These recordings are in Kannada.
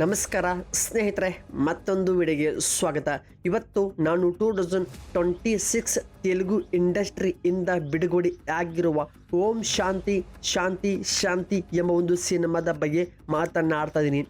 ನಮಸ್ಕಾರ ಸ್ನೇಹಿತರೆ, ಮತ್ತೊಂದು ವಿಡಿಯೋಗೆ ಸ್ವಾಗತ. ಇವತ್ತು ನಾನು 2026 ತೆಲುಗು ಇಂಡಸ್ಟ್ರಿಯಿಂದ ಬಿಡುಗಡೆ ಆಗಿರುವ ಓಂ ಶಾಂತಿ ಶಾಂತಿ ಶಾಂತಿ ಎಂಬ ಒಂದು ಸಿನಿಮಾದ ಬಗ್ಗೆ ಮಾತನಾಡ್ತಾ ಇದ್ದೀನಿ.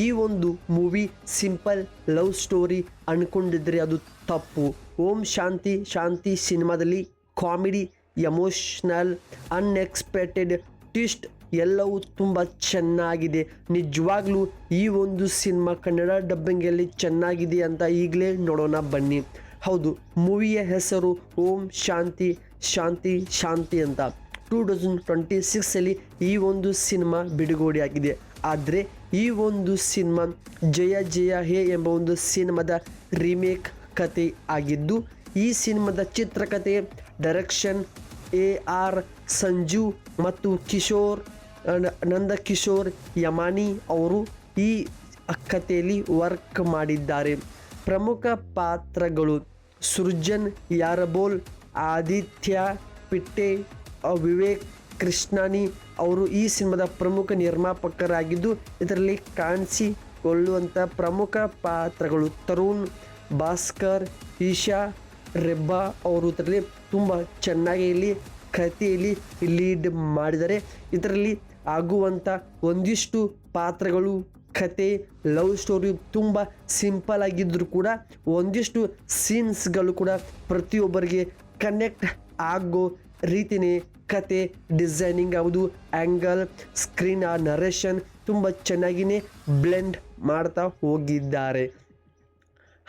ಈ ಒಂದು ಮೂವಿ ಸಿಂಪಲ್ ಲವ್ ಸ್ಟೋರಿ ಅಂದ್ಕೊಂಡಿದ್ರೆ ಅದು ತಪ್ಪು. ಓಂ ಶಾಂತಿ ಶಾಂತಿ ಸಿನಿಮಾದಲ್ಲಿ ಕಾಮಿಡಿ, ಎಮೋಷ್ನಲ್, ಅನ್ಎಕ್ಸ್ಪೆಕ್ಟೆಡ್ ಟ್ವಿಸ್ಟ್ ಎಲ್ಲವೂ ತುಂಬ ಚೆನ್ನಾಗಿದೆ. ನಿಜವಾಗ್ಲೂ ಈ ಒಂದು ಸಿನಿಮಾ ಕನ್ನಡ ಡಬ್ಬಿಂಗಲ್ಲಿ ಚೆನ್ನಾಗಿದೆ ಅಂತ ಈಗಲೇ ನೋಡೋಣ ಬನ್ನಿ. ಹೌದು, ಮೂವಿಯ ಹೆಸರು ಓಂ ಶಾಂತಿ ಶಾಂತಿ ಶಾಂತಿ ಅಂತ. 2026ಅಲ್ಲಿ ಈ ಒಂದು ಸಿನಿಮಾ ಬಿಡುಗಡೆಯಾಗಿದೆ. ಆದರೆ ಈ ಒಂದು ಸಿನಿಮಾ ಜಯ ಜಯ ಹೇ ಎಂಬ ಒಂದು ಸಿನಿಮಾದ ರೀಮೇಕ್ ಕತೆ ಆಗಿದ್ದು, ಈ ಸಿನಿಮಾದ ಚಿತ್ರಕಥೆ, ಡೈರೆಕ್ಷನ್ AR ಸಂಜು ಮತ್ತು ನಂದಕಿಶೋರ್ ಯಮಾನಿ ಅವರು ಈ ಕಥೆಯಲ್ಲಿ ವರ್ಕ್ ಮಾಡಿದ್ದಾರೆ. ಪ್ರಮುಖ ಪಾತ್ರಗಳು ಸೃಜನ್ ಯಾರಬೋಲ್, ಆದಿತ್ಯ ಪಿಟ್ಟೆ, ವಿವೇಕ್ ಕೃಷ್ಣಾನಿ ಅವರು ಈ ಸಿನಿಮಾದ ಪ್ರಮುಖ ನಿರ್ಮಾಪಕರಾಗಿದ್ದು, ಇದರಲ್ಲಿ ಕಾಣಿಸಿಕೊಳ್ಳುವಂಥ ಪ್ರಮುಖ ಪಾತ್ರಗಳು ತರುಣ್, ಭಾಸ್ಕರ್, ಈಶಾ ರೆಬ್ಬಾ ಅವರು ಇದರಲ್ಲಿ ತುಂಬ ಚೆನ್ನಾಗಿ ಇಲ್ಲಿ ಕಥೆಯಲ್ಲಿ ಲೀಡ್ ಮಾಡಿದ್ದಾರೆ. ಇದರಲ್ಲಿ ಆಗುವಂಥ ಒಂದಿಷ್ಟು ಪಾತ್ರಗಳು, ಕತೆ, ಲವ್ ಸ್ಟೋರಿ ತುಂಬ ಸಿಂಪಲ್ ಆಗಿದ್ದರೂ ಕೂಡ ಒಂದಿಷ್ಟು ಸೀನ್ಸ್ಗಳು ಕೂಡ ಪ್ರತಿಯೊಬ್ಬರಿಗೆ ಕನೆಕ್ಟ್ ಆಗೋ ರೀತಿಯೇ ಕತೆ ಡಿಸೈನಿಂಗ್ ಯಾವುದು, ಆ್ಯಂಗಲ್, ಸ್ಕ್ರೀನ್ ನರೇಷನ್ ತುಂಬ ಚೆನ್ನಾಗಿಯೇ ಬ್ಲೆಂಡ್ ಮಾಡ್ತಾ ಹೋಗಿದ್ದಾರೆ.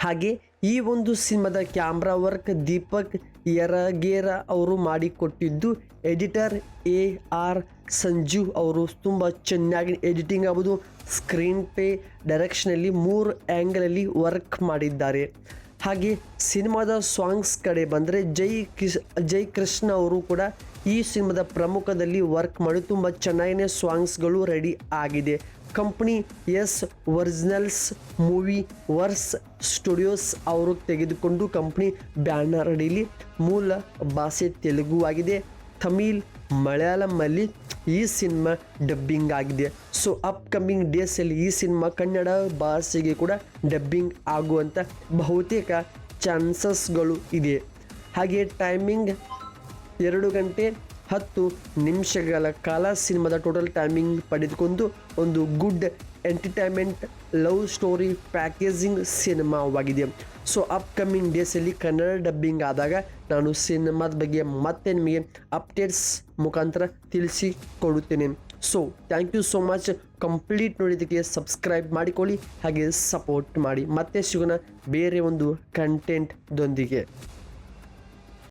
ಹಾಗೆ ಈ ಒಂದು ಸಿನಿಮಾದ ಕ್ಯಾಮ್ರಾ ವರ್ಕ್ ದೀಪಕ್ ಯರಗೇರ ಅವರು ಮಾಡಿಕೊಟ್ಟಿದ್ದು, ಎಡಿಟರ್ AR ಸಂಜು ಅವರು ತುಂಬ ಚೆನ್ನಾಗಿ ಎಡಿಟಿಂಗ್ ಆಗೋದು, ಸ್ಕ್ರೀನ್ ಪ್ಲೇ, ಡೈರೆಕ್ಷನಲ್ಲಿ 3 ಆ್ಯಂಗಲಲ್ಲಿ ವರ್ಕ್ ಮಾಡಿದ್ದಾರೆ. ಹಾಗೆ ಸಿನಿಮಾದ ಸಾಂಗ್ಸ್ ಕಡೆ ಬಂದರೆ ಜೈ ಕೃಷ್ಣ ಅವರು ಕೂಡ ಈ ಸಿನಿಮಾದ ಪ್ರಮುಖದಲ್ಲಿ ವರ್ಕ್ ಮಾಡಿ ತುಂಬ ಚೆನ್ನಾಗಿಯೇ ಸಾಂಗ್ಸ್ಗಳು ರೆಡಿ ಆಗಿದೆ. Company originals movie verse studios ಅವರು ತೆಗೆದುಕೊಂಡು ಕಂಪ್ನಿ ಬ್ಯಾನರ್ ಅಡಿಯಲ್ಲಿ ಮೂಲ ಭಾಷೆ ತೆಲುಗು ಆಗಿದೆ. ತಮಿಳ್, ಮಲಯಾಳಮಲ್ಲಿ ಈ ಸಿನಿಮಾ ಡಬ್ಬಿಂಗ್ ಆಗಿದೆ. ಸೊ ಅಪ್ಕಮಿಂಗ್ ಡೇಸಲ್ಲಿ ಈ ಸಿನಿಮಾ ಕನ್ನಡ ಭಾಷೆಗೆ ಕೂಡ ಡಬ್ಬಿಂಗ್ ಆಗುವಂಥ ಬಹುತೇಕ ಚಾನ್ಸಸ್ಗಳು ಇದೆ. ಹಾಗೆ ಟೈಮಿಂಗ್ 2 ಗಂಟೆ 10 ನಿಮಿಷಗಳ ಕಾಲ ಸಿನಿಮಾದ ಟೋಟಲ್ ಟೈಮಿಂಗ್ ಪಡೆದುಕೊಂಡು ಒಂದು good entertainment love story packaging ಸಿನಿಮಾವಾಗಿದೆ. ಸೊ ಅಪ್ಕಮಿಂಗ್ ಡೇಸಲ್ಲಿ ಕನ್ನಡ ಡಬ್ಬಿಂಗ್ ಆದಾಗ ನಾನು ಸಿನಿಮಾದ ಬಗ್ಗೆ ಮತ್ತೆ ನಿಮಗೆ ಅಪ್ಡೇಟ್ಸ್ ಮುಖಾಂತರ ತಿಳಿಸಿಕೊಡುತ್ತೇನೆ. So thank you so much. Complete ನೋಡಿದ್ದಕ್ಕೆ ಸಬ್ಸ್ಕ್ರೈಬ್ ಮಾಡಿಕೊಳ್ಳಿ, ಹಾಗೆ ಸಪೋರ್ಟ್ ಮಾಡಿ. ಮತ್ತೆ ಸಿಗೋಣ ಬೇರೆ ಒಂದು ಕಂಟೆಂಟ್ದೊಂದಿಗೆ.